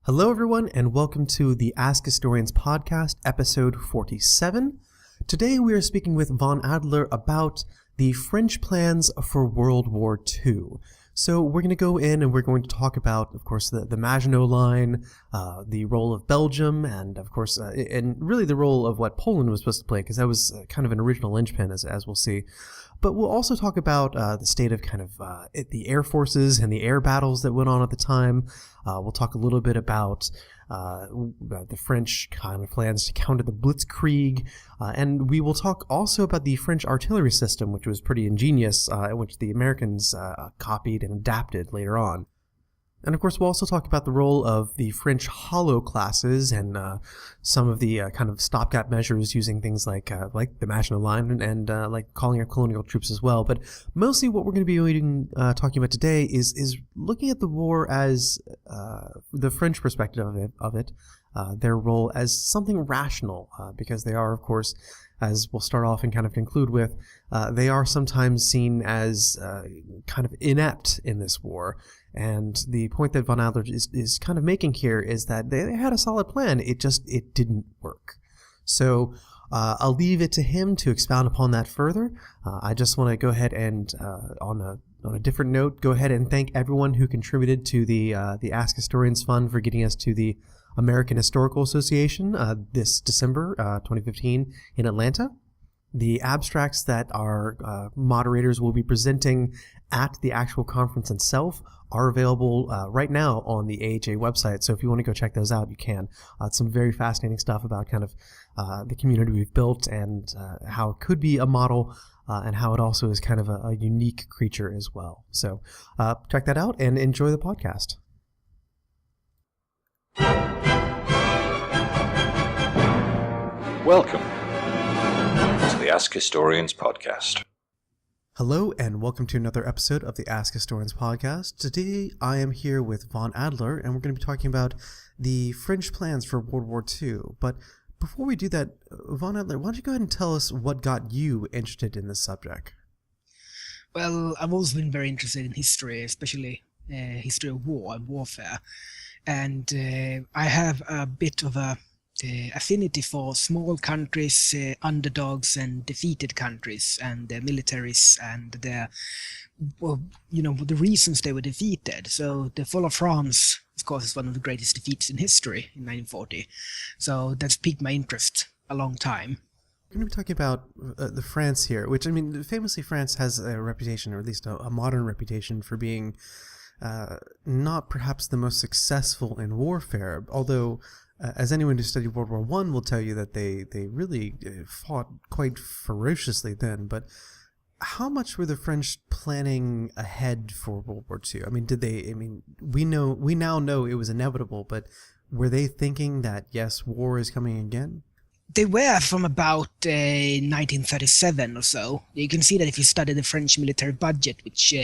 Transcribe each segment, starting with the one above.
Hello, everyone, and welcome to the Ask Historians podcast, episode 47. Today, we are speaking with Vonadler about the French plans for World War II. So we're going to go in and we're going to talk about, of course, the Maginot Line, the role of Belgium, and, of course, and really the role of what Poland was supposed to play, because that was kind of an original linchpin, as we'll see. But we'll also talk about the state of kind of the air forces and the air battles that went on at the time. We'll talk a little bit about the French kind of plans to counter the Blitzkrieg. And we will talk also about the French artillery system, which was pretty ingenious, which the Americans copied and adapted later on. And of course, we'll also talk about the role of the French hollow classes and some of the kind of stopgap measures using things like the Maginot Line and like calling up colonial troops as well. But mostly what we're going to be talking about today is looking at the war as the French perspective of it, their role as something rational, because they are, of course, as we'll start off and kind of conclude with, they are sometimes seen as kind of inept in this war. And the point that Vonadler is kind of making here is that they had a solid plan. It didn't work. So I'll leave it to him to expound upon that further. I just want to go ahead and, on a different note, go ahead and thank everyone who contributed to the Ask Historians Fund for getting us to the American Historical Association this December 2015 in Atlanta. The abstracts that our moderators will be presenting at the actual conference itself are available right now on the AHA website. So if you want to go check those out, you can. It's some very fascinating stuff about kind of the community we've built and how it could be a model and how it also is kind of a unique creature as well. So check that out and enjoy the podcast. Welcome to the Ask Historians podcast. Hello and welcome to another episode of the Ask Historians podcast. Today I am here with Vonadler and we're going to be talking about the French plans for World War II. But before we do that, Vonadler, why don't you go ahead and tell us what got you interested in this subject? Well, I've always been very interested in history, especially history of war and warfare. And I have a bit of a affinity for small countries, underdogs and defeated countries and their militaries and their, the reasons they were defeated. So the fall of France, of course, is one of the greatest defeats in history in 1940. So that's piqued my interest a long time. We're going to be talking about the France here, which, I mean, famously France has a reputation, or at least a modern reputation, for being not perhaps the most successful in warfare, although as anyone who studied World War I will tell you that they really fought quite ferociously then. But how much were the French planning ahead for World War II? I mean, we now know it was inevitable, but were they thinking that, yes, war is coming again? They were from about 1937 or so. You can see that if you study the French military budget, which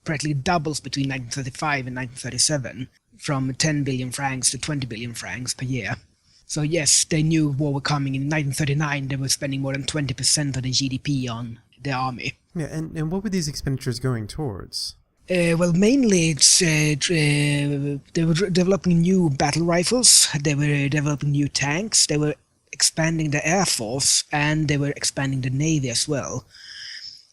practically doubles between 1935 and 1937, from 10 billion francs to 20 billion francs per year. So yes, they knew war was coming. In 1939, they were spending more than 20% of the GDP on the army. Yeah, and what were these expenditures going towards? Well, mainly it's they were developing new battle rifles, they were developing new tanks, they were expanding the air force, and they were expanding the navy as well.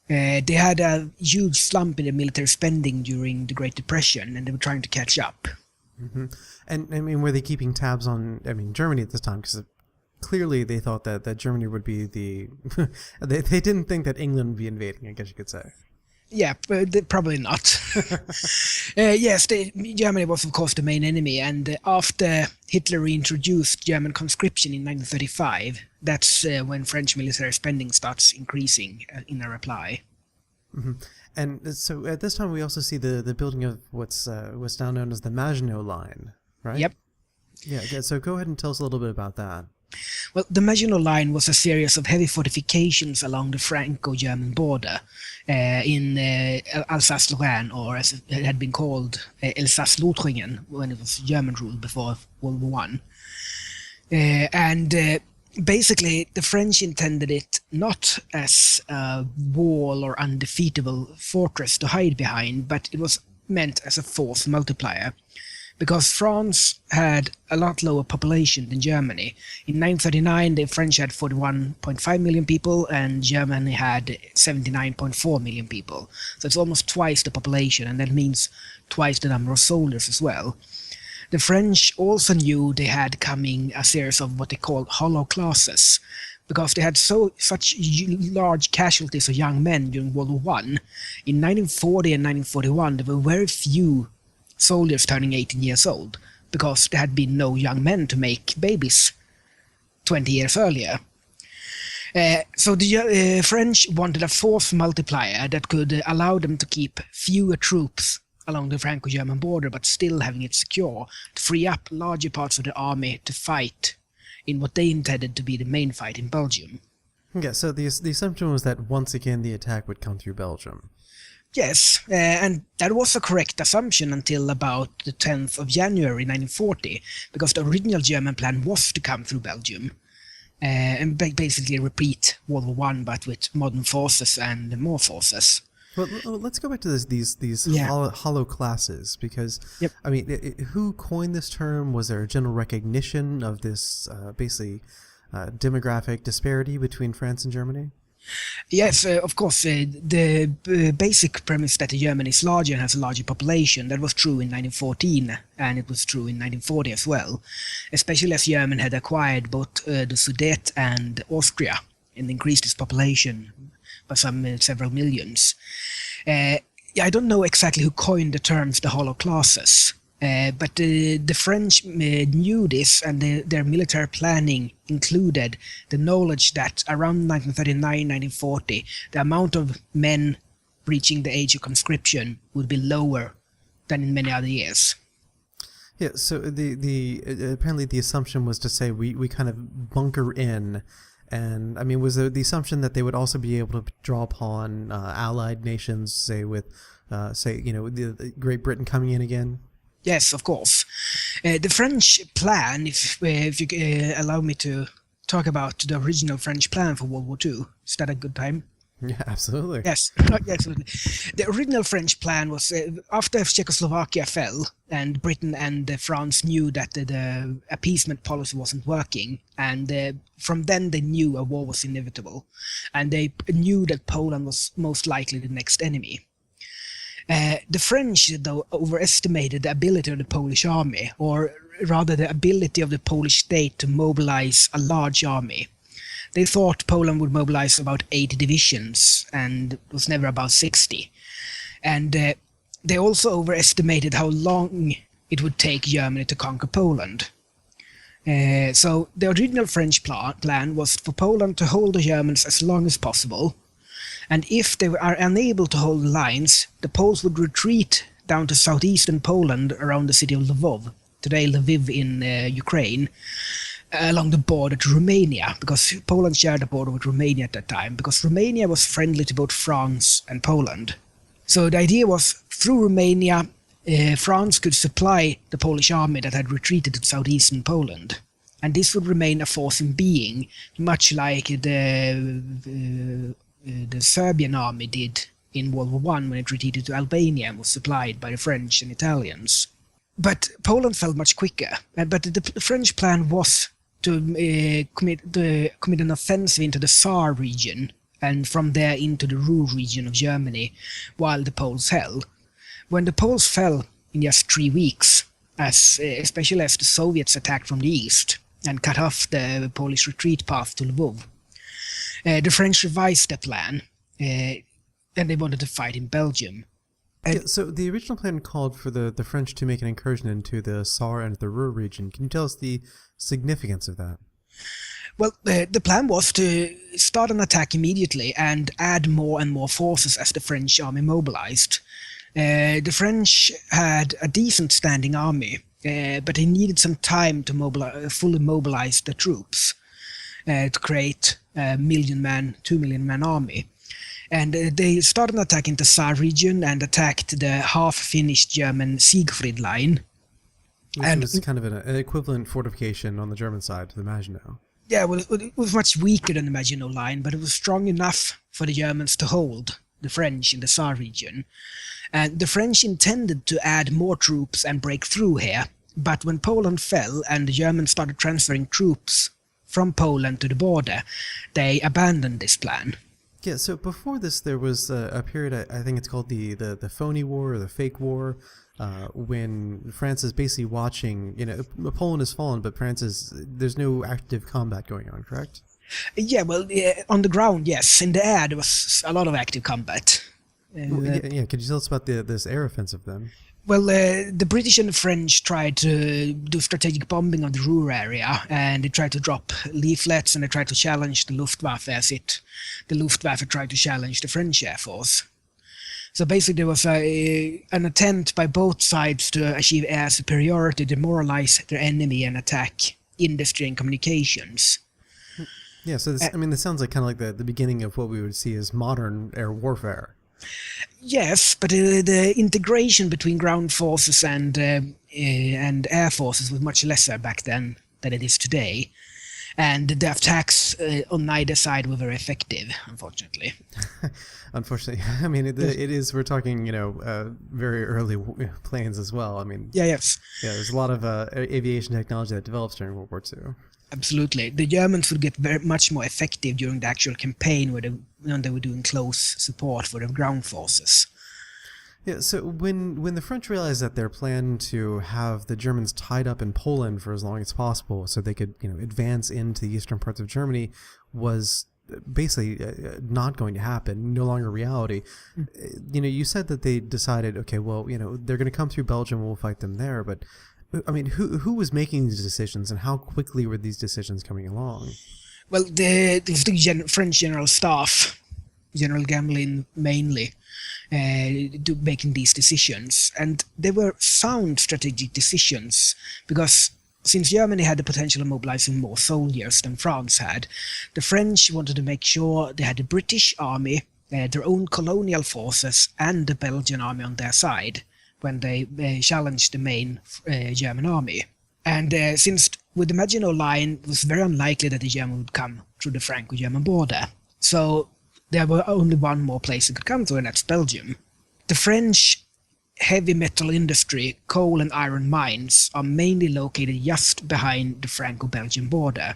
They had a huge slump in the military spending during the Great Depression, and they were trying to catch up. Mm-hmm. And, I mean, were they keeping tabs on, Germany at this time? Because clearly they thought that Germany would be the... they didn't think that England would be invading, I guess you could say. Yeah, probably not. Yes, Germany was, of course, the main enemy, and after Hitler reintroduced German conscription in 1935, that's when French military spending starts increasing in a reply. Mm-hmm. And so at this time we also see the building of what's now known as the Maginot Line, right? Yep. Yeah, so go ahead and tell us a little bit about that. Well, the Maginot Line was a series of heavy fortifications along the Franco-German border in Alsace-Lorraine, or as it had been called, Elsass-Lothringen, when it was German rule before World War I. Basically, the French intended it not as a wall or undefeatable fortress to hide behind, but it was meant as a force multiplier. because France had a lot lower population than Germany. In 939, the French had 41.5 million people, and Germany had 79.4 million people. So it's almost twice the population, and that means twice the number of soldiers as well. The French also knew they had coming a series of what they called hollow classes, because they had such large casualties of young men during World War I. In 1940 and 1941, there were very few soldiers turning 18 years old, because there had been no young men to make babies 20 years earlier. So the French wanted a force multiplier that could allow them to keep fewer troops along the Franco-German border, but still having it secure, to free up larger parts of the army to fight in what they intended to be the main fight in Belgium. Yeah, so the assumption was that once again the attack would come through Belgium. Yes, and that was a correct assumption until about the 10th of January 1940, because the original German plan was to come through Belgium and basically repeat World War I, but with modern forces and more forces. Well, let's go back to these hollow classes, because, Yep. I mean, who coined this term? Was there a general recognition of this basically demographic disparity between France and Germany? Yes, of course, the basic premise that Germany is larger and has a larger population, that was true in 1914, and it was true in 1940 as well, especially as Germany had acquired both the Sudete and Austria and increased its population by several millions. I don't know exactly who coined the terms the hollow classes, but the French knew this, and their military planning included the knowledge that around 1939-1940 the amount of men reaching the age of conscription would be lower than in many other years. Yeah, so the apparently the assumption was to say we kind of bunker in. And, I mean, was the assumption that they would also be able to draw upon allied nations, say with, the Great Britain coming in again? Yes, of course. The French plan, if you allow me to talk about the original French plan for World War II, is that a good time? Yeah, absolutely. Yes, absolutely. The original French plan was after Czechoslovakia fell and Britain and France knew that the appeasement policy wasn't working, and from then they knew a war was inevitable, and they knew that Poland was most likely the next enemy. The French, though, overestimated the ability of the Polish army, or rather the ability of the Polish state to mobilize a large army. They thought Poland would mobilize about 80 divisions, and it was never about 60. And they also overestimated how long it would take Germany to conquer Poland. So the original French plan was for Poland to hold the Germans as long as possible, and if they are unable to hold the lines, the Poles would retreat down to southeastern Poland around the city of Lvov, today Lviv in Ukraine, along the border to Romania, because Poland shared a border with Romania at that time, because Romania was friendly to both France and Poland. So the idea was, through Romania, France could supply the Polish army that had retreated to southeastern Poland, and this would remain a force in being, much like the Serbian army did in World War I when it retreated to Albania and was supplied by the French and Italians. But Poland fell much quicker, but the French plan was to commit an offensive into the Saar region, and from there into the Ruhr region of Germany, while the Poles held. When the Poles fell in just 3 weeks, especially as the Soviets attacked from the east and cut off the Polish retreat path to Lvov, the French revised their plan, and they wanted to fight in Belgium. Yeah, so the original plan called for the French to make an incursion into the Saar and the Ruhr region. Can you tell us the significance of that? Well, the plan was to start an attack immediately and add more and more forces as the French army mobilized. The French had a decent standing army, but they needed some time to fully mobilize the troops to create a 1 million man, 2 million man army. And they started an attack into the Saar region and attacked the half-finished German Siegfried Line. Which was kind of an equivalent fortification on the German side to the Maginot. Yeah, well, it was much weaker than the Maginot Line, but it was strong enough for the Germans to hold. the French in the Saar region. And the French intended to add more troops and break through here, but when Poland fell and the Germans started transferring troops from Poland to the border, they abandoned this plan. Yeah, so before this, there was a period, I think it's called the phony war or the fake war, when France is basically watching, Poland has fallen, but there's no active combat going on, correct? Yeah, well, on the ground, yes. In the air, there was a lot of active combat. Could you tell us about this air offensive then? Well, the British and the French tried to do strategic bombing of the Ruhr area, and they tried to drop leaflets, and they tried to challenge the Luftwaffe as the Luftwaffe tried to challenge the French Air Force. So basically there was an attempt by both sides to achieve air superiority, demoralize their enemy, and attack industry and communications. Yeah, so this sounds like kind of like the beginning of what we would see as modern air warfare. Yes, but the integration between ground forces and air forces was much lesser back then than it is today, and the attacks on neither side were very effective, unfortunately. Unfortunately, it is. We're talking, very early planes as well. Yes. Yeah, there's a lot of aviation technology that develops during World War II. Absolutely. The Germans would get very much more effective during the actual campaign when they were doing close support for the ground forces. Yeah, so when the French realized that their plan to have the Germans tied up in Poland for as long as possible so they could, advance into the eastern parts of Germany was basically not going to happen, no longer reality. You said that they decided, okay, well, they're going to come through Belgium, we'll fight them there, but who was making these decisions, and how quickly were these decisions coming along? Well, the French General Staff, General Gamelin mainly, making these decisions. And they were sound strategic decisions, because since Germany had the potential of mobilizing more soldiers than France had, the French wanted to make sure they had the British army, their own colonial forces, and the Belgian army on their side when they challenged the main German army. And since with the Maginot Line, it was very unlikely that the Germans would come through the Franco-German border. So there were only one more place they could come to, and that's Belgium. The French heavy metal industry, coal and iron mines, are mainly located just behind the Franco-Belgian border.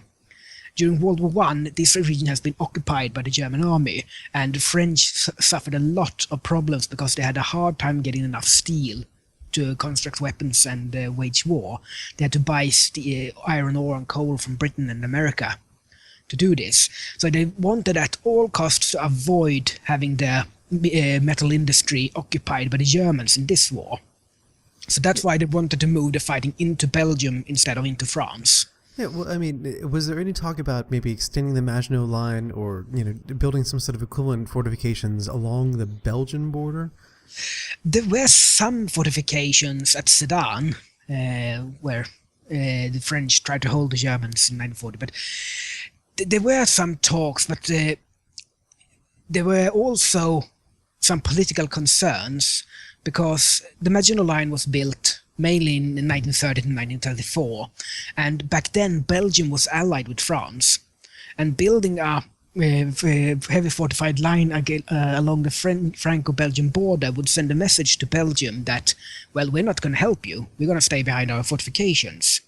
During World War I, this region has been occupied by the German army, and the French suffered a lot of problems because they had a hard time getting enough steel to construct weapons and wage war. They had to buy iron ore and coal from Britain and America to do this. So they wanted at all costs to avoid having their metal industry occupied by the Germans in this war. So that's why they wanted to move the fighting into Belgium instead of into France. Yeah, well, was there any talk about maybe extending the Maginot Line or, building some sort of equivalent fortifications along the Belgian border? There were some fortifications at Sedan, where the French tried to hold the Germans in 1940, but there were some talks, but there were also some political concerns, because the Maginot Line was built mainly in 1930 and 1934, and back then Belgium was allied with France, and building a heavy fortified line along the Franco-Belgian border would send a message to Belgium that, well, we're not going to help you, we're going to stay behind our fortifications,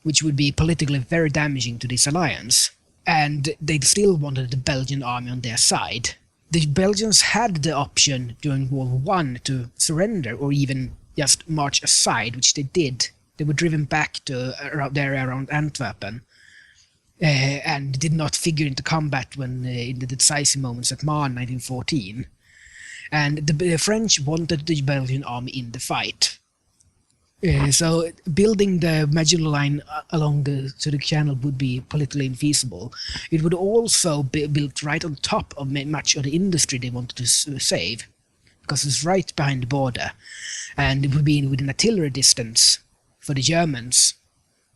which would be politically very damaging to this alliance. And they still wanted the Belgian army on their side. The Belgians had the option during World War I to surrender or even just march aside, which they did. They were driven back to the area around Antwerpen, and did not figure into combat when in the decisive moments at Marne 1914. And the French wanted the Belgian army in the fight. So building the Maginot Line along the channel would be politically infeasible. It would also be built right on top of much of the industry they wanted to save, because it's right behind the border, and it would be within artillery distance for the Germans.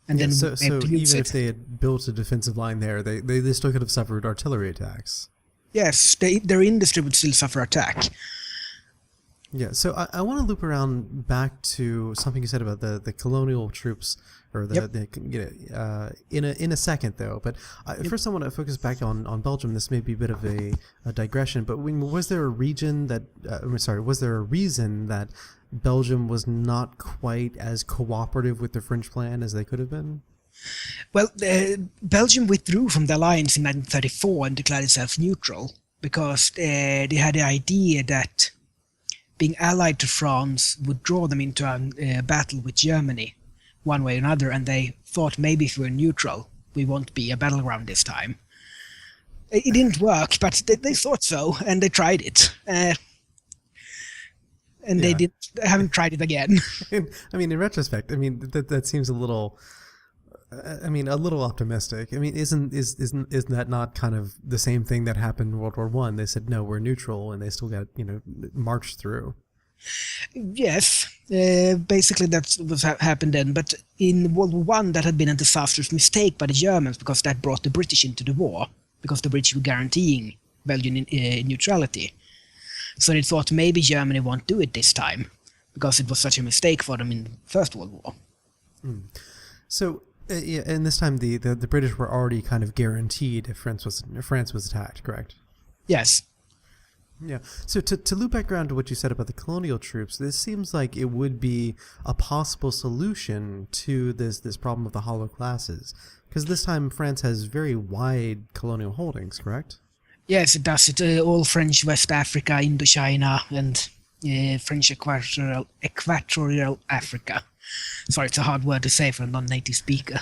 And then so even if they had built a defensive line there, they still could have suffered artillery attacks. Yes, their industry would still suffer attack. Yeah, so I want to loop around back to something you said about the colonial troops, or in a second though. But first I want to focus back on Belgium. This may be a bit of a digression, but was there a region that was there a reason that Belgium was not quite as cooperative with the French plan as they could have been? Well, Belgium withdrew from the alliance in 1934 and declared itself neutral because they had the idea that being allied to France would draw them into a battle with Germany one way or another, and they thought maybe if we're neutral, we won't be a battleground this time. It didn't work, but they thought so, and they tried it. They haven't tried it again. I mean, in retrospect, I mean, that seems a little... a little optimistic. I mean, isn't that not kind of the same thing that happened in World War One? They said no, we're neutral, and they still got marched through. Yes, basically that's what happened then. But in World War One, that had been a disastrous mistake by the Germans because that brought the British into the war because the British were guaranteeing Belgian neutrality. So they thought maybe Germany won't do it this time because it was such a mistake for them in the First World War. So. And this time the British were already kind of guaranteed if France was attacked, correct? Yes. Yeah. So to loop back around to what you said about the colonial troops, this seems like it would be a possible solution to this problem of the hollow classes, because this time France has very wide colonial holdings, correct? Yes, it does. It's all French West Africa, Indochina, and French Equatorial Africa. Sorry, it's a hard word to say for a non-native speaker.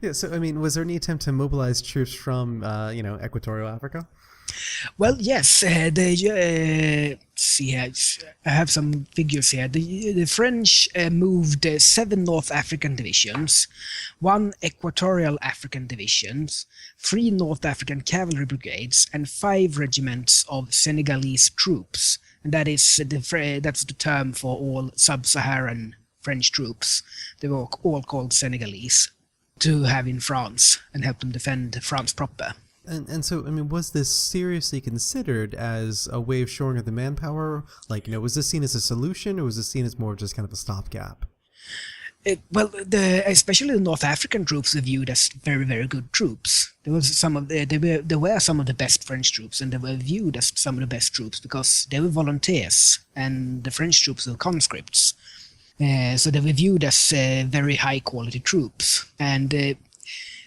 Yeah, so, I mean, was there any attempt to mobilize troops from, Equatorial Africa? Well, yes. See, I have some figures here. The French moved 7 North African divisions, 1 Equatorial African divisions, 3 North African cavalry brigades, and 5 regiments of Senegalese troops. And that's the term for all sub-Saharan French troops. They were all called Senegalese to have in France and help them defend France proper. And so, I mean, was this seriously considered as a way of shoring up the manpower? Like, was this seen as a solution, or was this seen as more just kind of a stopgap? Well, especially the North African troops were viewed as very, very good troops. There were some of the best French troops, and they were viewed as some of the best troops because they were volunteers, and the French troops were conscripts. So they were viewed as very high-quality troops. And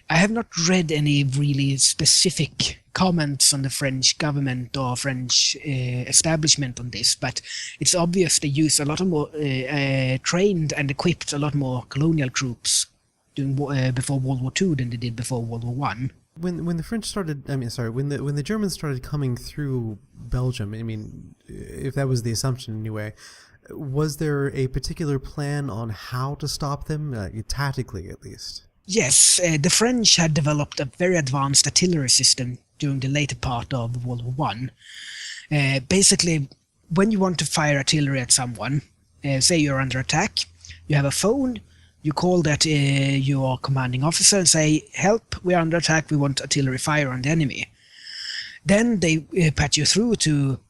I have not read any really specific comments on the French government or French establishment on this, but it's obvious they use a lot of more trained and equipped a lot more colonial troops before World War II than they did before World War One. When the French started, when the Germans started coming through Belgium, I mean, if that was the assumption anyway, was there a particular plan on how to stop them, tactically at least? Yes, the French had developed a very advanced artillery system during the later part of World War One. Basically, when you want to fire artillery at someone, say you're under attack, you have a phone, you call that your commanding officer and say, "Help, we're under attack, we want artillery fire on the enemy." Then they patch you through to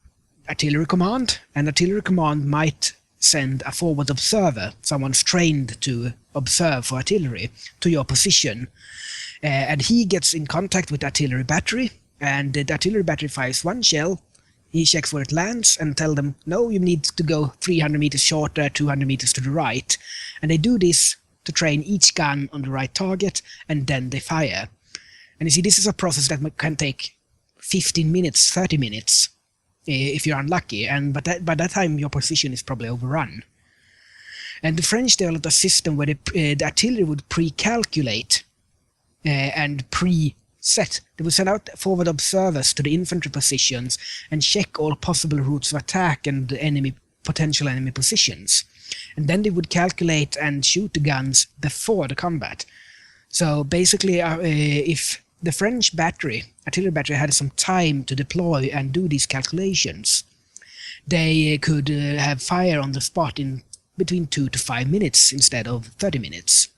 artillery command, and artillery command might send a forward observer, someone's trained to observe for artillery, to your position. And he gets in contact with the artillery battery, and the artillery battery fires 1 shell. He checks where it lands and tell them, no, you need to go 300 meters shorter, 200 meters to the right. And they do this to train each gun on the right target, and then they fire. And you see, this is a process that can take 15 minutes, 30 minutes, if you're unlucky, and by that time your position is probably overrun. And the French developed a system where the artillery would pre-calculate and pre-set. They would send out forward observers to the infantry positions and check all possible routes of attack and potential enemy positions. And then they would calculate and shoot the guns before the combat. So basically, if the French artillery battery had some time to deploy and do these calculations, they could have fire on the spot in between 2 to 5 minutes instead of 30 minutes.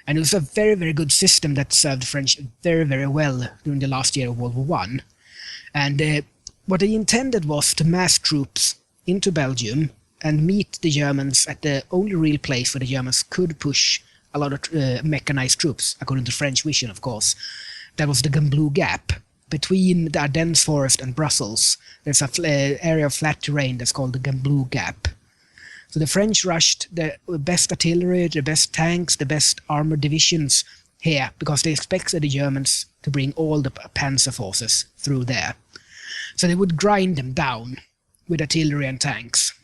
And it was a very, very good system that served the French very, very well during the last year of World War One. And what they intended was to mass troops into Belgium and meet the Germans at the only real place where the Germans could push a lot of mechanized troops, according to French vision, of course. That was the Gembloux Gap. Between the Ardennes forest and Brussels, there's an area of flat terrain that's called the Gembloux Gap. So the French rushed the best artillery, the best tanks, the best armored divisions here because they expected the Germans to bring all the panzer forces through there. So they would grind them down with artillery and tanks.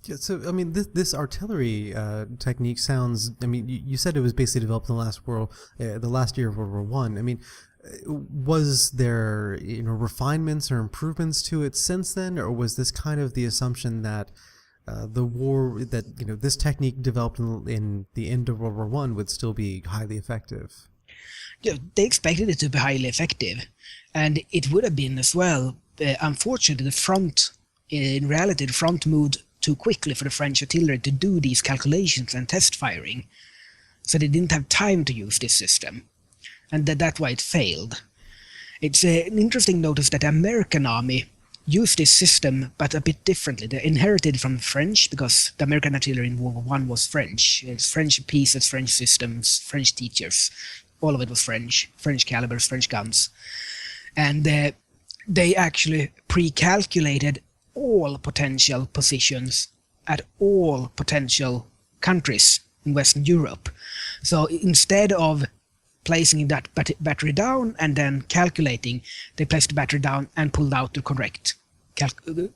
Yeah, so, I mean, this artillery technique sounds, I mean, you said it was basically developed in the last year of World War One. I mean, was there, refinements or improvements to it since then, or was this kind of the assumption that this technique developed in the end of World War One would still be highly effective? Yeah, they expected it to be highly effective, and it would have been as well. Unfortunately, in reality, the front moved too quickly for the French artillery to do these calculations and test firing, so they didn't have time to use this system, and that's why it failed. It's an interesting notice that the American army used this system, but a bit differently. They inherited from the French, because the American artillery in World War I was French. It's French pieces, French systems, French teachers. All of it was French calibers, French guns. And they actually pre-calculated all potential positions at all potential countries in Western Europe. So instead of placing that battery down and then calculating, they placed the battery down and pulled out the correct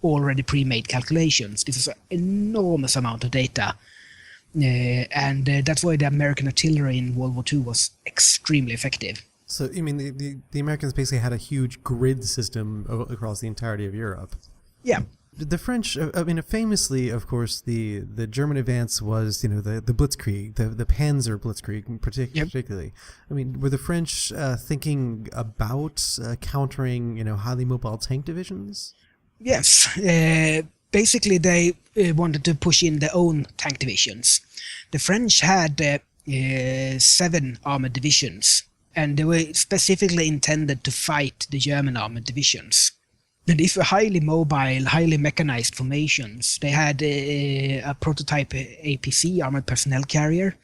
already pre-made calculations. This is an enormous amount of data, and that's why the American artillery in World War II was extremely effective. So, you mean the Americans basically had a huge grid system across the entirety of Europe? Yeah. The French, I mean, famously, of course, the German advance was, the Blitzkrieg, the Panzer Blitzkrieg, particularly. Yep. I mean, were the French thinking about countering, highly mobile tank divisions? Yes. Basically, they wanted to push in their own tank divisions. The French had 7 armored divisions, and they were specifically intended to fight the German armored divisions. And these were highly mobile, highly mechanized formations. They had a prototype APC, armored personnel carrier,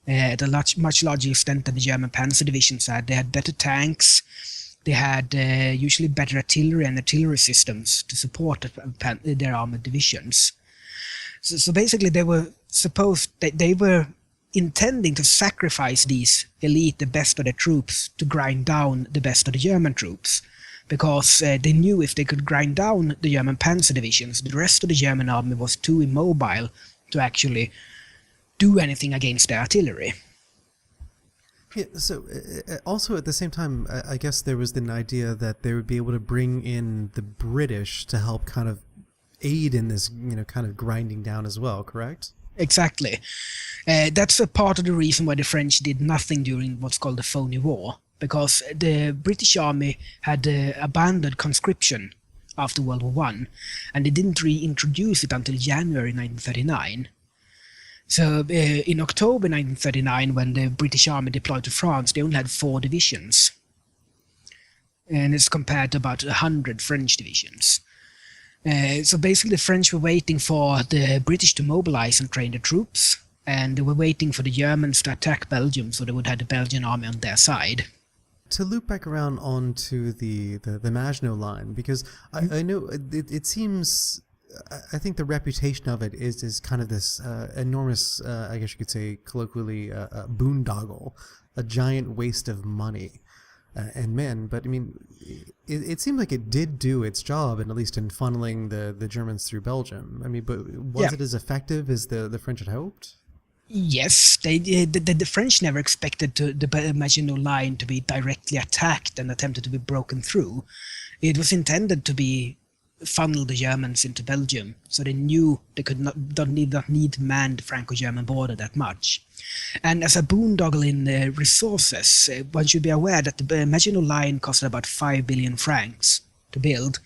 at a much larger extent than the German panzer divisions had. They had better tanks. They had usually better artillery and artillery systems to support their armored divisions. So basically, they were intending to sacrifice these elite, the best of their troops, to grind down the best of the German troops. Because they knew if they could grind down the German panzer divisions, the rest of the German army was too immobile to actually do anything against their artillery. Yeah, so also at the same time, I guess there was an idea that they would be able to bring in the British to help kind of aid in this, kind of grinding down as well, correct? Exactly. That's a part of the reason why the French did nothing during what's called the Phoney War. Because the British army had abandoned conscription after World War I, and they didn't reintroduce it until January 1939. So in October 1939, when the British army deployed to France, they only had 4 divisions. And it's compared to about 100 French divisions. So basically the French were waiting for the British to mobilize and train the troops, and they were waiting for the Germans to attack Belgium so they would have the Belgian army on their side. To loop back around onto the Maginot Line, because I know it seems, I think the reputation of it is kind of this enormous, I guess you could say colloquially, boondoggle, a giant waste of money and men. But I mean, it seemed like it did do its job, and at least in funneling the Germans through Belgium. I mean, but was it as effective as the French had hoped? Yes, the French never expected the Maginot Line to be directly attacked and attempted to be broken through. It was intended to funnel the Germans into Belgium, so they knew they don't need to man the Franco-German border that much. And as a boondoggle in resources, one should be aware that the Maginot Line costed about 5 billion francs to build,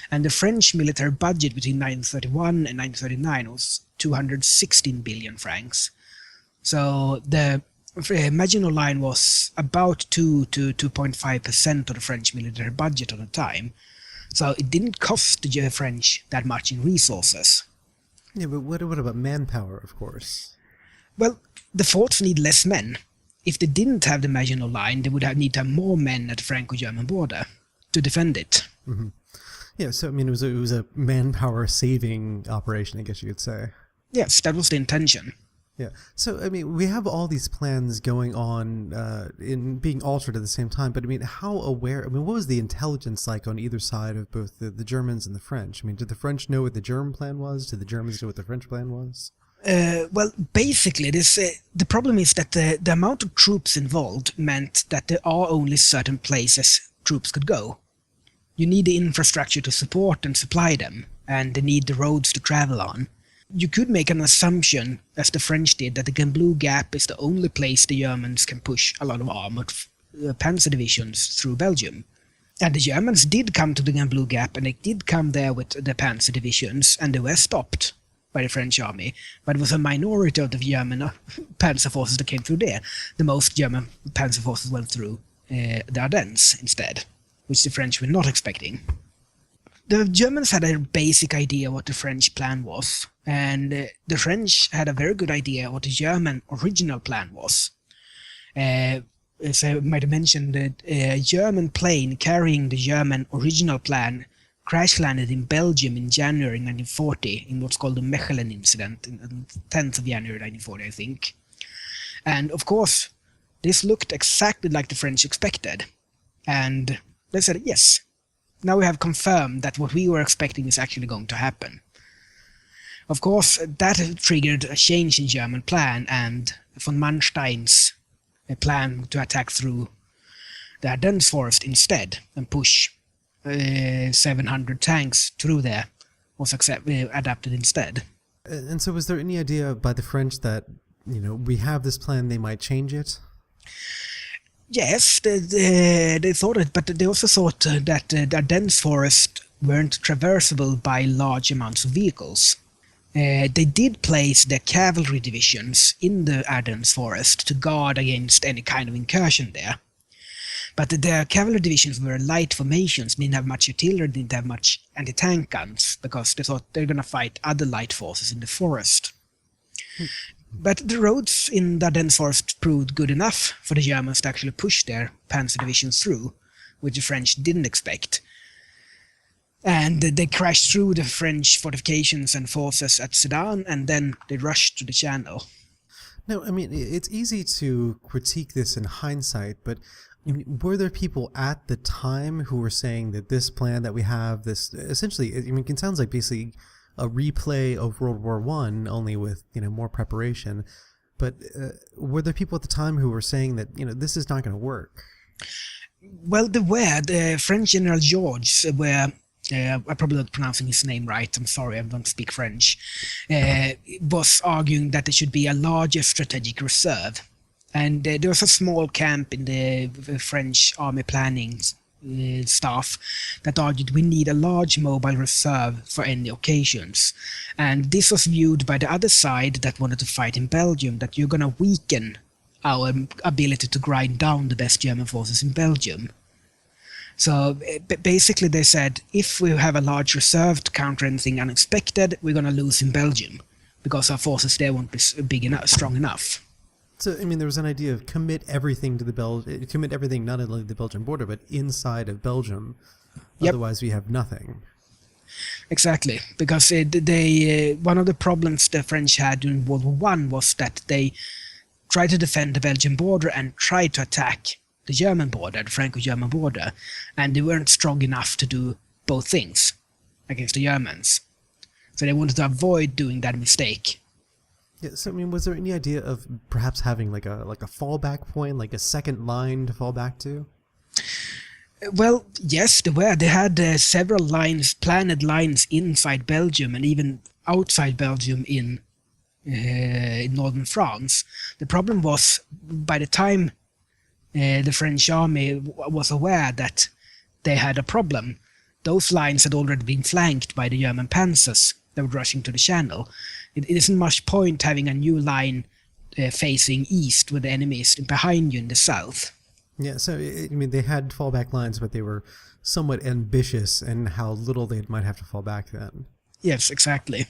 and the French military budget between 1931 and 1939 was 216 billion francs. So the Maginot Line was about 2 to 2.5% of the French military budget at the time. So it didn't cost the French that much in resources. Yeah, but what about manpower, of course? Well, the forts need less men. If they didn't have the Maginot Line, they would need to have more men at the Franco-German border to defend it. Mm-hmm. Yeah, so I mean, it was a manpower-saving operation, I guess you could say. Yes, that was the intention. Yeah. So, I mean, we have all these plans going on in being altered at the same time, but I mean, what was the intelligence like on either side of both the Germans and the French? I mean, did the French know what the German plan was? Did the Germans know what the French plan was? Well, basically, the problem is that the amount of troops involved meant that there are only certain places troops could go. You need the infrastructure to support and supply them, and they need the roads to travel on. You could make an assumption, as the French did, that the Gembloux Gap is the only place the Germans can push a lot of armored panzer divisions through Belgium. And the Germans did come to the Gembloux Gap, and they did come there with the panzer divisions, and they were stopped by the French army. But it was a minority of the German panzer forces that came through there. The most German panzer forces went through the Ardennes instead, which the French were not expecting. The Germans had a basic idea what the French plan was, and the French had a very good idea what the German original plan was. As I might have mentioned, a German plane carrying the German original plan crash-landed in Belgium in January 1940 in what's called the Mechelen incident, on the 10th of January 1940, I think. And of course, this looked exactly like the French expected. And they said, yes, now we have confirmed that what we were expecting is actually going to happen. Of course, that triggered a change in German plan, and von Manstein's plan to attack through the Ardennes forest instead and push 700 tanks through there was adapted instead. And so was there any idea by the French that, we have this plan, they might change it? Yes, they thought it, but they also thought that the Ardennes forest weren't traversable by large amounts of vehicles. They did place their cavalry divisions in the Ardennes forest to guard against any kind of incursion there. But their cavalry divisions were light formations, didn't have much artillery, didn't have much anti-tank guns, because they thought they're going to fight other light forces in the forest. But the roads in the Ardennes forest proved good enough for the Germans to actually push their panzer divisions through, which the French didn't expect. And they crashed through the French fortifications and forces at Sedan, and then they rushed to the Channel. No, I mean, it's easy to critique this in hindsight, but were there people at the time who were saying that this plan that we have, this essentially, it sounds like basically a replay of World War I, only with, more preparation. But were there people at the time who were saying that, this is not going to work? Well, there were. The French General Georges were... I'm probably not pronouncing his name right, I'm sorry, I don't speak French, was arguing that there should be a larger strategic reserve. And there was a small camp in the French army planning staff that argued we need a large mobile reserve for any occasions. And this was viewed by the other side that wanted to fight in Belgium, that you're going to weaken our ability to grind down the best German forces in Belgium. So basically they said, if we have a large reserve to counter anything unexpected, we're going to lose in Belgium, because our forces there won't be big enough, strong enough. So, there was an idea of commit everything not only to the Belgian border, but inside of Belgium. Yep. Otherwise we have nothing. Exactly, because one of the problems the French had during World War I was that they tried to defend the Belgian border and tried to attack the German border, the Franco-German border, and they weren't strong enough to do both things against the Germans. So they wanted to avoid doing that mistake. Yeah, so was there any idea of perhaps having like a fallback point, like a second line to fall back to? Well, yes, there were. They had several planned lines inside Belgium and even outside Belgium in northern France. The problem was, by the time the French army was aware that they had a problem, those lines had already been flanked by the German panzers that were rushing to the Channel. It isn't much point having a new line facing east with the enemies behind you in the south. Yeah, so I mean, they had fallback lines, but they were somewhat ambitious in how little they might have to fall back then. Yes, exactly.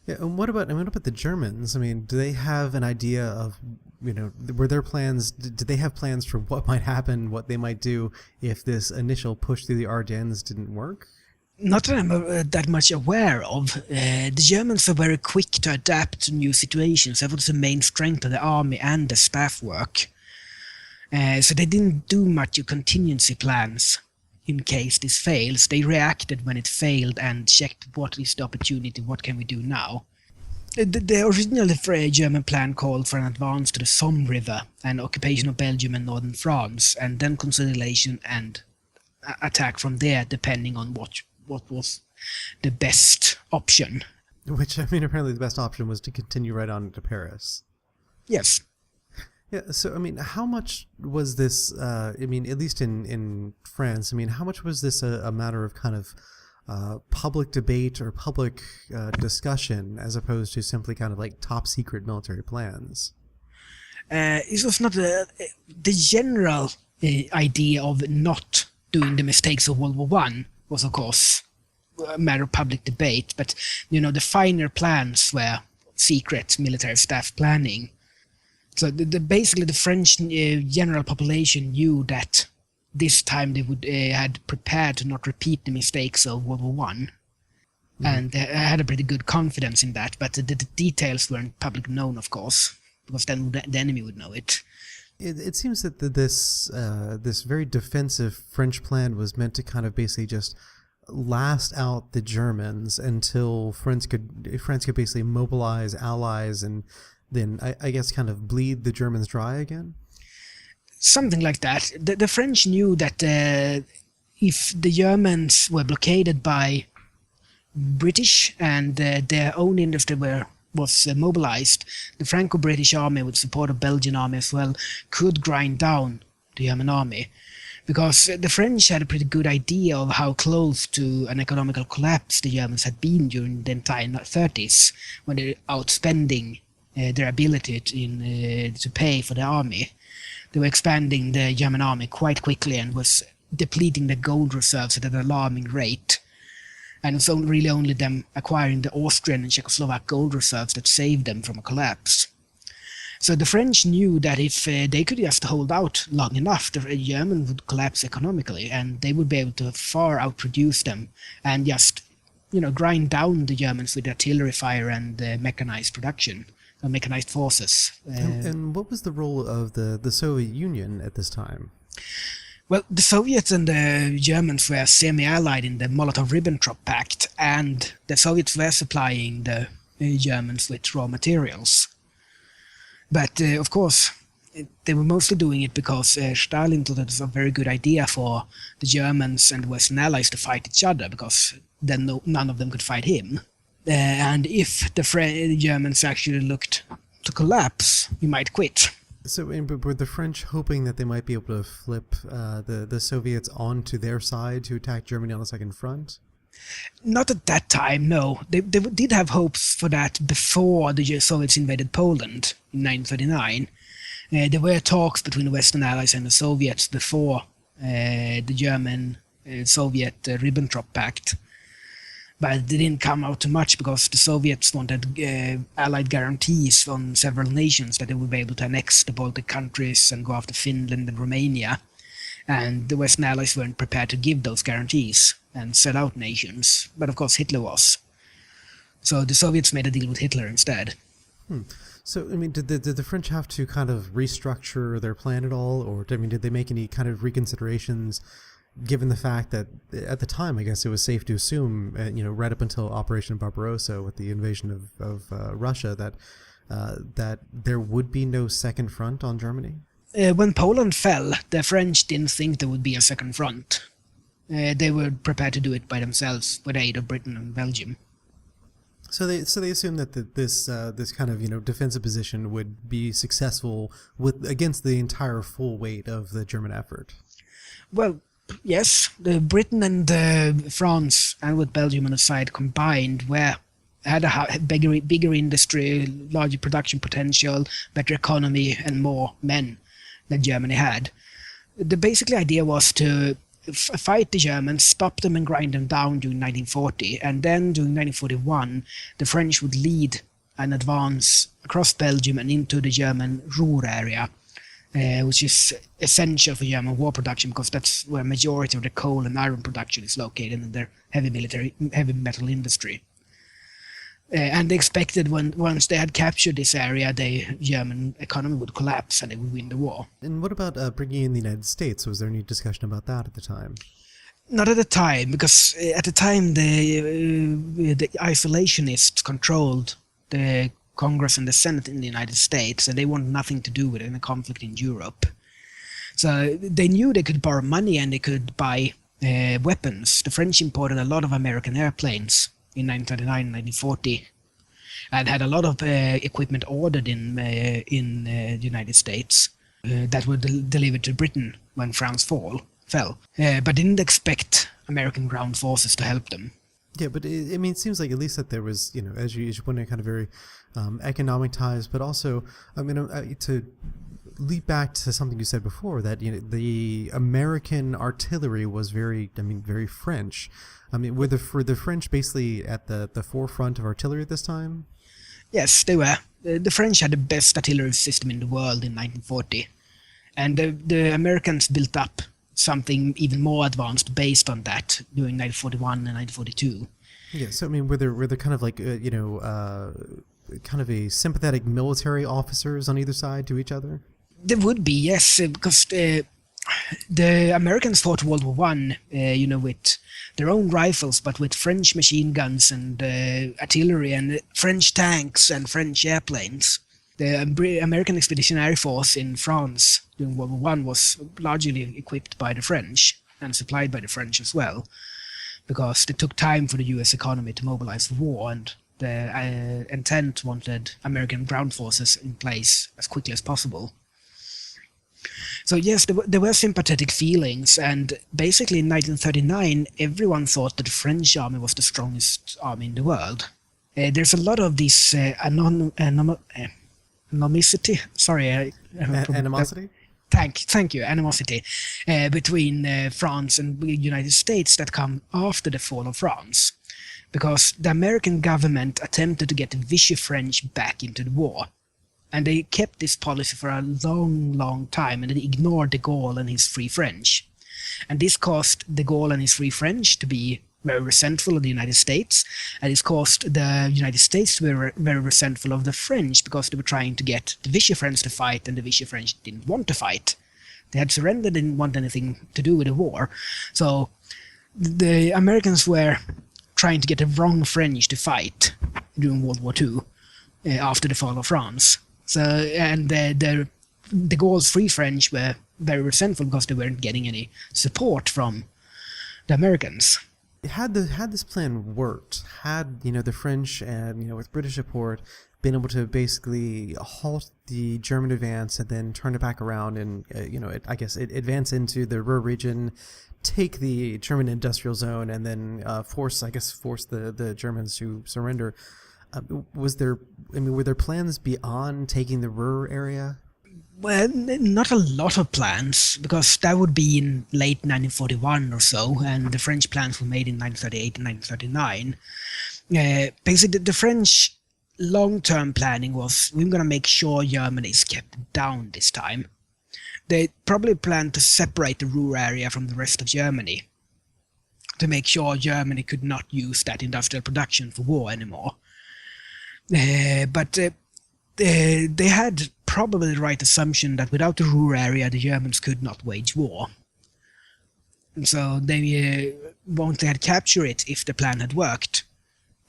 Yeah, and what about the Germans? I mean, do they have an idea of, were their plans? Did they have plans for what might happen, what they might do if this initial push through the Ardennes didn't work? Not that I'm that much aware of. The Germans were very quick to adapt to new situations. That was the main strength of the army and the staff work. So they didn't do much of contingency plans in case this fails. They reacted when it failed and checked what is the opportunity, what can we do now. The original German plan called for an advance to the Somme River and occupation of Belgium and northern France, and then consolidation and attack from there, depending on what was the best option. Which, I mean, apparently the best option was to continue right on to Paris. Yes. Yeah, so, I mean, how much was this, I mean, at least in France, I mean, how much was this a matter of kind of public debate or public discussion as opposed to simply kind of like top secret military plans? It was not the general idea of not doing the mistakes of World War I was, of course, a matter of public debate, but, the finer plans were secret military staff planning. So basically the French general population knew that this time they would had prepared to not repeat the mistakes of World War I. Mm-hmm. And they had a pretty good confidence in that, but the details weren't public known, of course, because then the enemy would know it. It seems that this very defensive French plan was meant to kind of basically just last out the Germans until France could basically mobilize allies and then I guess kind of bleed the Germans dry again? Something like that. The French knew that if the Germans were blockaded by British and their own industry was mobilized, the Franco-British army with support of Belgian army as well could grind down the German army. Because the French had a pretty good idea of how close to an economical collapse the Germans had been during the entire 30s, when they were outspending their ability to pay for the army. They were expanding the German army quite quickly and was depleting the gold reserves at an alarming rate. And it was really only them acquiring the Austrian and Czechoslovak gold reserves that saved them from a collapse. So the French knew that if they could just hold out long enough, the Germans would collapse economically and they would be able to far outproduce them and just, grind down the Germans with artillery fire and mechanized production. Mechanized forces. And what was the role of the Soviet Union at this time? Well, the Soviets and the Germans were semi-allied in the Molotov-Ribbentrop Pact, and the Soviets were supplying the Germans with raw materials. But, of course, they were mostly doing it because Stalin thought it was a very good idea for the Germans and the Western Allies to fight each other, because then none of them could fight him. And if the Germans actually looked to collapse, he might quit. So were the French hoping that they might be able to flip the Soviets onto their side to attack Germany on the second front? Not at that time, no. They did have hopes for that before the Soviets invaded Poland in 1939. There were talks between the Western Allies and the Soviets before the German-Soviet Ribbentrop Pact. But they didn't come out too much because the Soviets wanted Allied guarantees on several nations that they would be able to annex the Baltic countries and go after Finland and Romania. And the Western Allies weren't prepared to give those guarantees and sell out nations. But of course Hitler was. So the Soviets made a deal with Hitler instead. So, I mean, did the French have to kind of restructure their plan at all? Or, I mean, did they make any kind of reconsiderations given the fact that at the time, I guess it was safe to assume, right up until Operation Barbarossa with the invasion of Russia, that there would be no second front on Germany? When Poland fell, the French didn't think there would be a second front. They were prepared to do it by themselves with aid of Britain and Belgium. So they assumed that this kind of defensive position would be successful against the entire full weight of the German effort. Well, yes, Britain and France, and with Belgium on the side combined, had a bigger industry, larger production potential, better economy, and more men than Germany had. The basic idea was to fight the Germans, stop them and grind them down during 1940, and then during 1941 the French would lead an advance across Belgium and into the German Ruhr area, which is essential for German war production because that's where a majority of the coal and iron production is located in their heavy metal industry. And they expected once they had captured this area, the German economy would collapse and they would win the war. And what about bringing in the United States? Was there any discussion about that at the time? Not at the time, because at the time the isolationists controlled the Congress and the Senate in the United States, and they wanted nothing to do with any conflict in Europe. So they knew they could borrow money and they could buy weapons. The French imported a lot of American airplanes in 1939 and 1940, and had a lot of equipment ordered in the United States that were delivered to Britain when France fell, but didn't expect American ground forces to help them. Yeah, but it seems like at least that there was, as you pointed out, kind of very economic ties, but also, to leap back to something you said before, that the American artillery was very French. Were the French basically at the forefront of artillery at this time? Yes, they were. The French had the best artillery system in the world in 1940, and the Americans built up something even more advanced based on that during 1941 and 1942. Yeah, so were there kind of like kind of a sympathetic military officers on either side to each other? There would be, yes, because the Americans fought World War I, with their own rifles, but with French machine guns and artillery and French tanks and French airplanes. The American Expeditionary Force in France during World War I was largely equipped by the French and supplied by the French as well, because it took time for the US economy to mobilize for war, and the Entente wanted American ground forces in place as quickly as possible. So yes, there were sympathetic feelings, and basically in 1939 everyone thought that the French army was the strongest army in the world. There's a lot of this animosity. Animosity? Thank you. Animosity between France and the United States that come after the fall of France, because the American government attempted to get the Vichy French back into the war, and they kept this policy for a long time, and they ignored de Gaulle and his Free French, and this caused de Gaulle and his Free French to be very resentful of the United States, and it's caused the United States to be very resentful of the French, because they were trying to get the Vichy French to fight, and the Vichy French didn't want to fight. They had surrendered, didn't want anything to do with the war. So the Americans were trying to get the wrong French to fight during World War II after the fall of France. So, and de Gaulle's Free French were very resentful because they weren't getting any support from the Americans. Had this plan worked, had the French and with British support been able to basically halt the German advance and then turn it back around and advance into the Ruhr region, take the German industrial zone, and then force the Germans to surrender. Were there plans beyond taking the Ruhr area? Well, not a lot of plans, because that would be in late 1941 or so, and the French plans were made in 1938 and 1939. Basically, the French long-term planning was, we're going to make sure Germany is kept down this time. They probably planned to separate the Ruhr area from the rest of Germany, to make sure Germany could not use that industrial production for war anymore. But they had probably the right assumption that without the Ruhr area the Germans could not wage war. And so they, once they had captured it, if the plan had worked,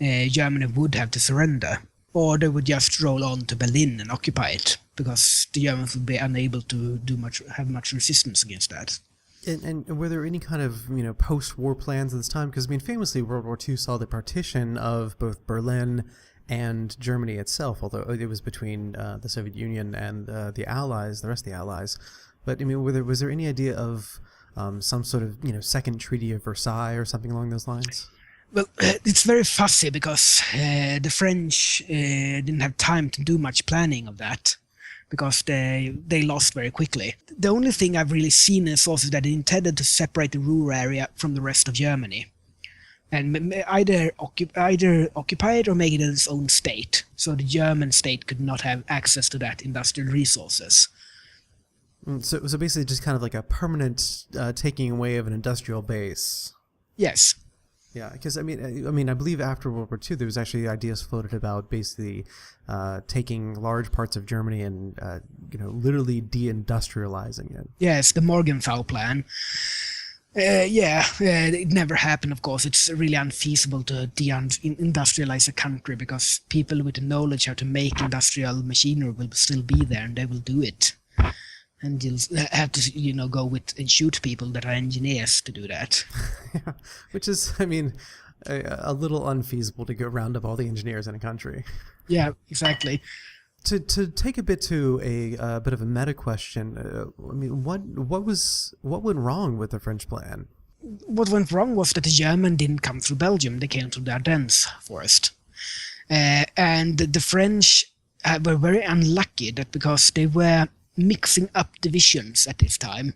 Germany would have to surrender, or they would just roll on to Berlin and occupy it, because the Germans would be unable to have much resistance against that. And were there any kind of post-war plans at this time? Because famously World War II saw the partition of both Berlin and Germany itself, although it was between the Soviet Union and the Allies, the rest of the Allies. But was there any idea of some sort of second Treaty of Versailles or something along those lines? Well, it's very fussy, because the French didn't have time to do much planning of that. because they lost very quickly. The only thing I've really seen in sources that they intended to separate the Ruhr area from the rest of Germany, and either occupy it or make it its own state, so the German state could not have access to that industrial resources. So basically just kind of like a permanent taking away of an industrial base. Yes. Yeah, because I mean, I believe after World War II, there was actually ideas floated about basically taking large parts of Germany and literally deindustrializing it. Yes, the Morgenthau plan. It never happened. Of course, it's really unfeasible to deindustrialize a country because people with the knowledge how to make industrial machinery will still be there, and they will do it. And you'll have to, go with and shoot people that are engineers to do that. Yeah, which is, I mean, a little unfeasible to go round up all the engineers in a country. Yeah, exactly. To take a bit to a bit of a meta question, what went wrong with the French plan? What went wrong was that the Germans didn't come through Belgium; they came through the Ardennes forest, and the French were very unlucky that because they were mixing up divisions at this time.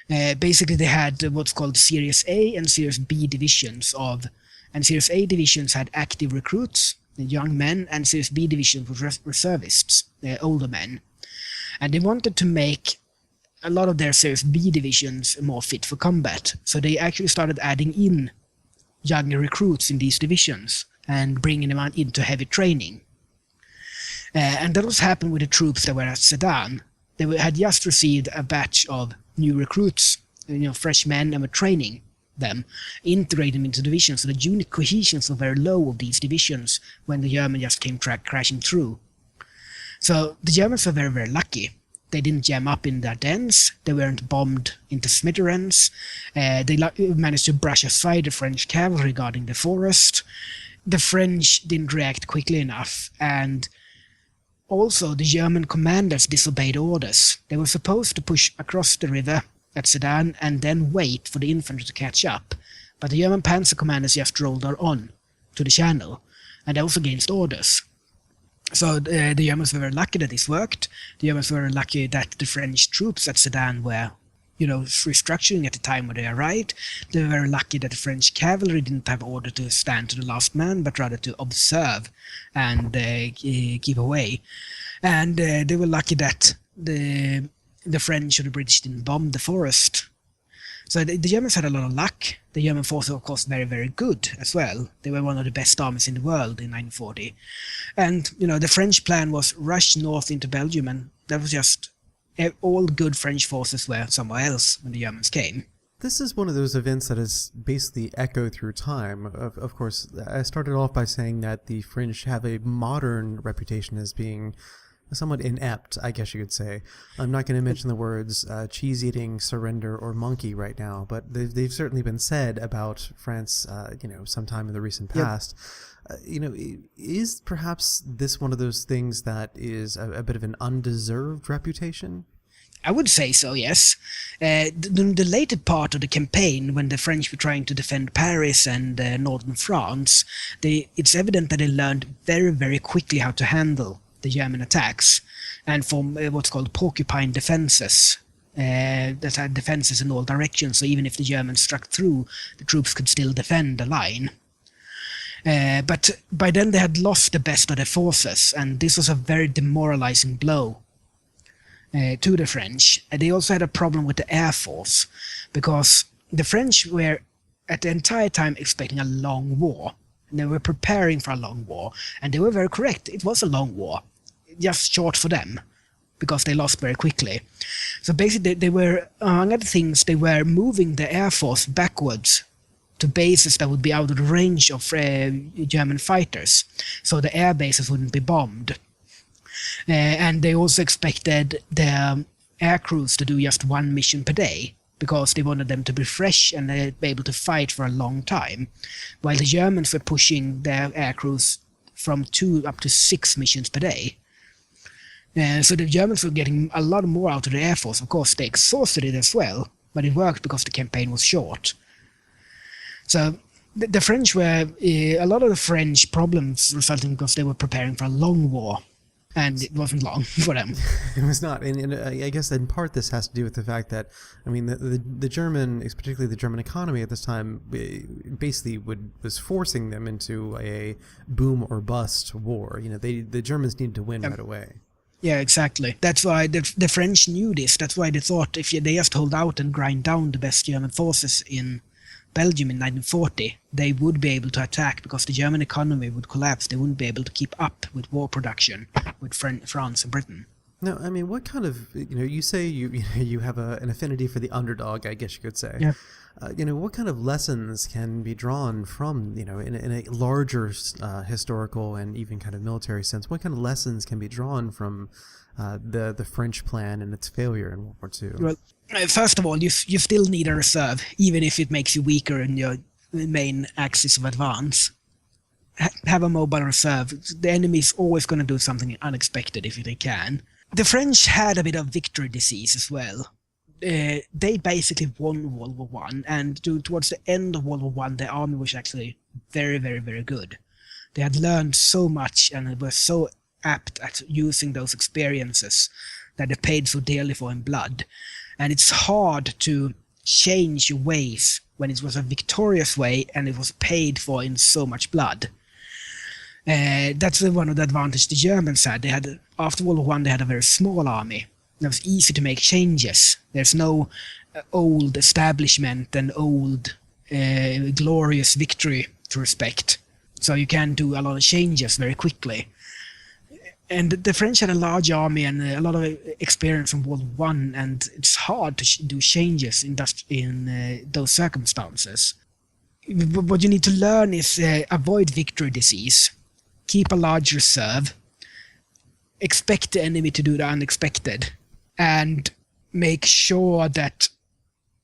Basically, they had what's called Series A and Series B divisions and Series A divisions had active recruits, young men, and Series B divisions were reservists, older men. And they wanted to make a lot of their Series B divisions more fit for combat, so they actually started adding in younger recruits in these divisions and bringing them into heavy training. And that was happening with the troops that were at Sedan. They had just received a batch of new recruits, fresh men, and were training them, integrating them into divisions. So the unit cohesions were very low of these divisions when the Germans just came crashing through. So the Germans were very, very lucky. They didn't jam up in the Ardennes. They weren't bombed into smithereens. They managed to brush aside the French cavalry guarding the forest. The French didn't react quickly enough, and also, the German commanders disobeyed orders. They were supposed to push across the river at Sedan and then wait for the infantry to catch up. But the German panzer commanders just rolled on to the channel, and also against orders. So the Germans were very lucky that this worked. The Germans were lucky that the French troops at Sedan were, restructuring at the time when they arrived. They were very lucky that the French cavalry didn't have order to stand to the last man, but rather to observe and keep away. And they were lucky that the French or the British didn't bomb the forest. So the Germans had a lot of luck. The German forces were, of course, very, very good as well. They were one of the best armies in the world in 1940. And, the French plan was rush north into Belgium, and that was just all good French forces were somewhere else when the Germans came. This is one of those events that is basically echoed through time. Of course, I started off by saying that the French have a modern reputation as being somewhat inept, I guess you could say. I'm not going to mention the words cheese-eating, surrender, or monkey right now, but they've certainly been said about France, sometime in the recent past. Is perhaps this one of those things that is a bit of an undeserved reputation? I would say so, yes. The later part of the campaign, when the French were trying to defend Paris and northern France, it's evident that they learned very, very quickly how to handle the German attacks and form what's called porcupine defenses. That had defenses in all directions, so even if the Germans struck through, the troops could still defend the line. But by then they had lost the best of their forces, and this was a very demoralizing blow to the French. They also had a problem with the air force, because the French were at the entire time expecting a long war, and they were preparing for a long war, and they were very correct. It was a long war, just short for them, because they lost very quickly. So basically they were, among other things, they were moving the air force backwards to bases that would be out of the range of German fighters, so the air bases wouldn't be bombed. And they also expected their air crews to do just one mission per day, because they wanted them to be fresh and be able to fight for a long time, while the Germans were pushing their air crews from 2 up to 6 missions per day. So the Germans were getting a lot more out of the air force. Of course, they exhausted it as well, but it worked because the campaign was short. So the French were, a lot of the French problems resulting because they were preparing for a long war. And it wasn't long for them. It was not, and I guess in part this has to do with the fact that, I mean, the German, particularly the German economy at this time, basically was forcing them into a boom or bust war. The Germans needed to win right away. Yeah, exactly. That's why the French knew this. That's why they thought if they just hold out and grind down the best German forces in Belgium in 1940, they would be able to attack because the German economy would collapse. They wouldn't be able to keep up with war production with France and Britain. No, I mean, what kind of, you say you have an affinity for the underdog, I guess you could say. Yeah. What kind of lessons can be drawn from, in a larger historical and even kind of military sense? What kind of lessons can be drawn from the French plan and its failure in World War II? Well, first of all, you still need a reserve, even if it makes you weaker in your main axis of advance. Have a mobile reserve. The enemy is always going to do something unexpected if they can. The French had a bit of victory disease as well. They basically won World War I, and towards the end of World War I, their army was actually very, very, very good. They had learned so much and were so apt at using those experiences that they paid so dearly for in blood. And it's hard to change your ways when it was a victorious way and it was paid for in so much blood. That's one of the advantages the Germans had. After World War I, they had a very small army. It was easy to make changes. There's no old establishment and old glorious victory to respect. So you can do a lot of changes very quickly. And the French had a large army and a lot of experience from World War I, and it's hard to do changes in those circumstances. What you need to learn is avoid victory disease, keep a large reserve, expect the enemy to do the unexpected, and make sure that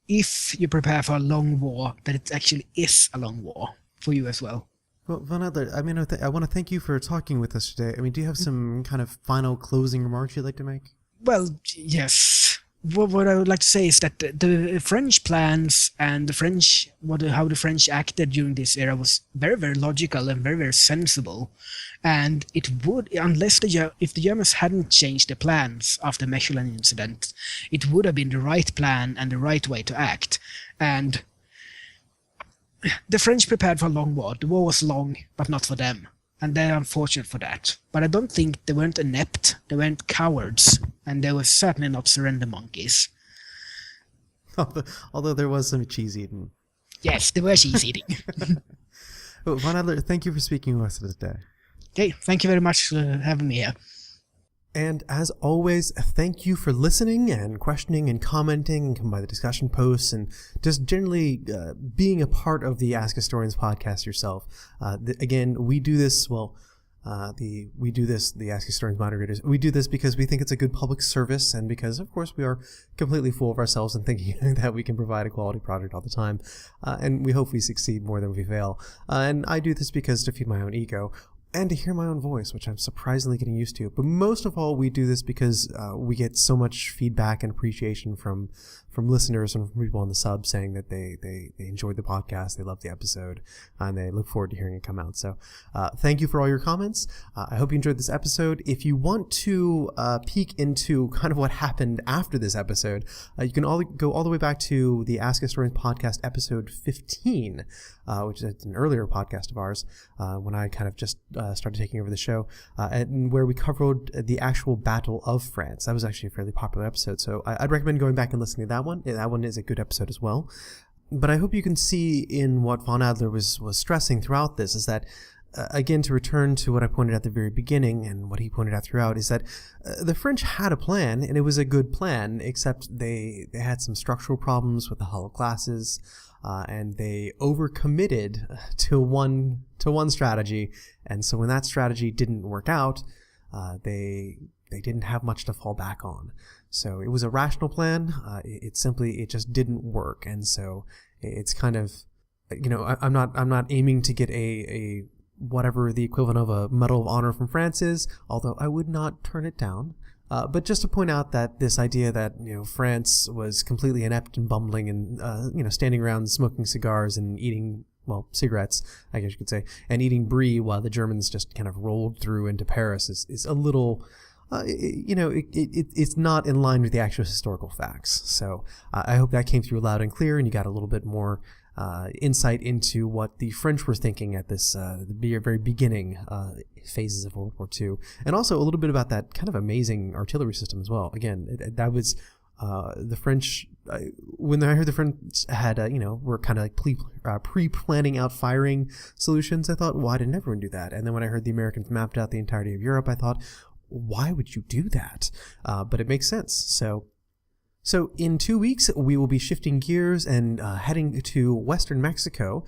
if you prepare for a long war, that it actually is a long war for you as well. Well, Vonadler, I mean, I want to thank you for talking with us today. I mean, do you have some kind of final closing remarks you'd like to make? Well, yes. What I would like to say is that the French plans and how the French acted during this era was very, very logical and very, very sensible. And it would, if the Germans hadn't changed their plans after the Mechelin incident, it would have been the right plan and the right way to act. And the French prepared for a long war. The war was long, but not for them. And they're unfortunate for that. But I don't think they weren't inept, they weren't cowards, and they were certainly not surrender monkeys. Although there was some cheese eating. Yes, there were cheese eating. Well, Vonadler, thank you for speaking with us today. Okay, thank you very much for having me here. And as always, thank you for listening and questioning and commenting and coming by the discussion posts and just generally being a part of the Ask Historians podcast yourself. Again, we do this, the Ask Historians moderators, we do this because we think it's a good public service and because, of course, we are completely full of ourselves and thinking that we can provide a quality product all the time. And we hope we succeed more than we fail. And I do this because to feed my own ego. And to hear my own voice, which I'm surprisingly getting used to. But most of all, we do this because we get so much feedback and appreciation from listeners and from people on the sub saying that they enjoyed the podcast, they loved the episode, and they look forward to hearing it come out. So thank you for all your comments. I hope you enjoyed this episode. If you want to peek into kind of what happened after this episode, you can go all the way back to the Ask Historians podcast episode 15, which is an earlier podcast of ours, when I kind of just started taking over the show, and where we covered the actual Battle of France. That was actually a fairly popular episode, so I'd recommend going back and listening to that one. That one is a good episode as well. But I hope you can see in what Vonadler was stressing throughout this is that, again, to return to what I pointed out at the very beginning and what he pointed out throughout, is that the French had a plan, and it was a good plan, except they had some structural problems with the hollow classes, and they overcommitted to one strategy, and so when that strategy didn't work out, they didn't have much to fall back on. So it was a rational plan. It just didn't work, and so it's kind of, I'm not aiming to get a whatever the equivalent of a Medal of Honor from France is, although I would not turn it down. But just to point out that this idea that, France was completely inept and bumbling and, standing around smoking cigars and eating cigarettes, I guess you could say, and eating brie while the Germans just kind of rolled through into Paris is a little, it's not in line with the actual historical facts. So I hope that came through loud and clear, and you got a little bit more insight into what the French were thinking at this the very beginning phases of World War II, and also a little bit about that kind of amazing artillery system as well. Again, that was the French. When I heard the French had, were kind of like pre-planning out firing solutions, I thought, why didn't everyone do that? And then when I heard the Americans mapped out the entirety of Europe, I thought, why would you do that? But it makes sense. So in 2 weeks, we will be shifting gears and heading to Western Mexico.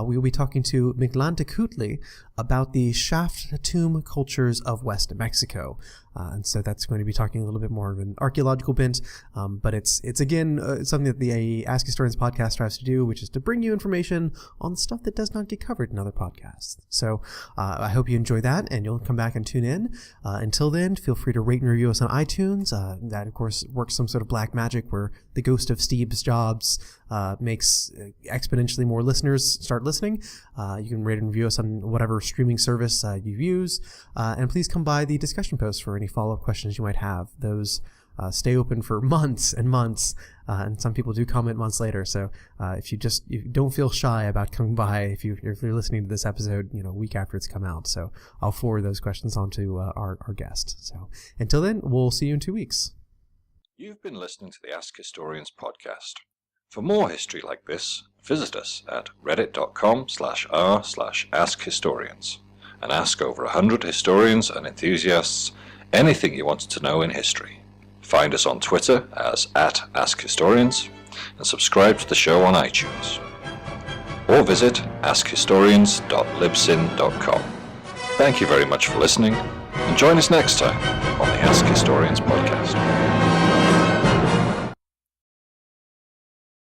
We will be talking to Mictlantecutli about the shaft tomb cultures of West Mexico. And so that's going to be talking a little bit more of an archaeological bent, but it's again something that the Ask Historians podcast tries to do, which is to bring you information on stuff that does not get covered in other podcasts. So I hope you enjoy that, and you'll come back and tune in. Until then, feel free to rate and review us on iTunes. That, of course, works some sort of black magic where the ghost of Steve Jobs makes exponentially more listeners start listening. You can rate and review us on whatever streaming service you use. And please come by the discussion post for any follow-up questions you might have. Those stay open for months and months, and some people do comment months later. So if you don't feel shy about coming by if you're listening to this episode, a week after it's come out. So I'll forward those questions on to our guest. So until then, we'll see you in 2 weeks. You've been listening to the Ask Historians podcast. For more history like this, visit us at reddit.com/r/askhistorians and ask over 100 historians and enthusiasts anything you want to know in history. Find us on Twitter as @AskHistorians and subscribe to the show on iTunes. Or visit askhistorians.libsyn.com. Thank you very much for listening, and join us next time on the Ask Historians podcast.